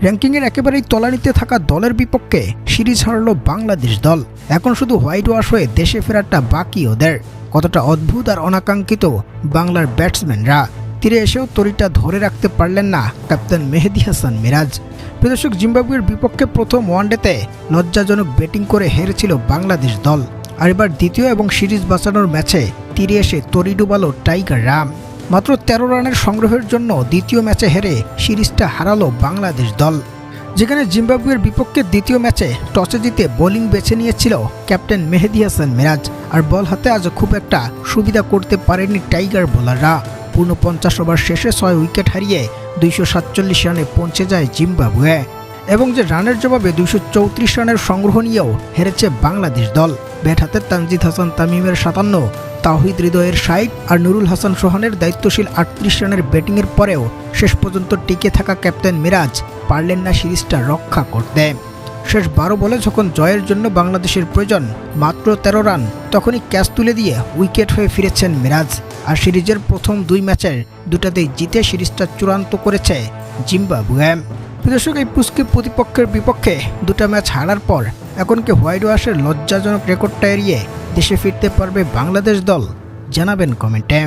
র্যাঙ্কিংয়ের একেবারেই তলানিতে থাকা দলের বিপক্ষে সিরিজ হারল বাংলাদেশ দল। এখন শুধু হোয়াইট ওয়াশ হয়ে দেশে ফেরাটা বাকি ওদের। কতটা অদ্ভুত আর অনাকাঙ্ক্ষিত বাংলার ব্যাটসম্যানরা। তীরে এসেও তরিটা ধরে রাখতে পারলেন না ক্যাপ্টেন মেহেদী হাসান মিরাজ। প্রদর্শক জিম্বাবুয়ের বিপক্ষে প্রথম ওয়ানডেতে লজ্জাজনক ব্যাটিং করে হেরেছিল বাংলাদেশ দল। আর এবার দ্বিতীয় এবং সিরিজ বাঁচানোর ম্যাচে তীরে এসে তরি ডুবালো টাইগাররা। মাত্র ১৩ রানের সংগ্রহের জন্য দ্বিতীয় ম্যাচে হেরে সিরিজটা হারালো বাংলাদেশ দল। যেখানে জিম্বাবুয়ের বিপক্ষে দ্বিতীয় ম্যাচে টসে জিতে বোলিং বেছে নিয়েছিল ক্যাপ্টেন মেহেদী হাসান মিরাজ। আর বল হাতে আজ খুব একটা সুবিধা করতে পারেনি টাইগার বোলাররা। পূর্ণ ৫০ ওভার শেষে ৬ উইকেট হারিয়ে ২৪৭ রানে পৌঁছে যায় জিম্বাবুয়ে। এবং যে রানের জবাবে ২৩৪ রানের সংগ্রহ নিয়েও হেরেছে বাংলাদেশ দল। ব্যাট হাতে তানজিদ হাসান তামিমের ৫৭, তাওহিদ হৃদয়ের ৬০ আর নুরুল হাসান সোহানের দায়িত্বশীল ৩৮ রানের ব্যাটিংয়ের পরেও শেষ পর্যন্ত টিকে থাকা ক্যাপ্টেন মিরাজ পারলেন না সিরিজটা রক্ষা করতে। শেষ ১২ বলে যখন জয়ের জন্য বাংলাদেশের প্রয়োজন মাত্র ১৩ রান, তখনই ক্যাচ তুলে দিয়ে উইকেট হয়ে ফিরেছেন মিরাজ। আর সিরিজের প্রথম ২ ম্যাচের দুটাতেই জিতে সিরিজটা চূড়ান্ত করেছে জিম্বাবুয়ে। দর্শক, এই পুচকে প্রতিপক্ষের বিপক্ষে ২টা ম্যাচ হারার পর এখন কি হোয়াইট ওয়াশের লজ্জাজনক রেকর্ডটা এড়িয়ে দেশে ফিরতে পারবে বাংলাদেশ দল? জানাবেন কমেন্টে।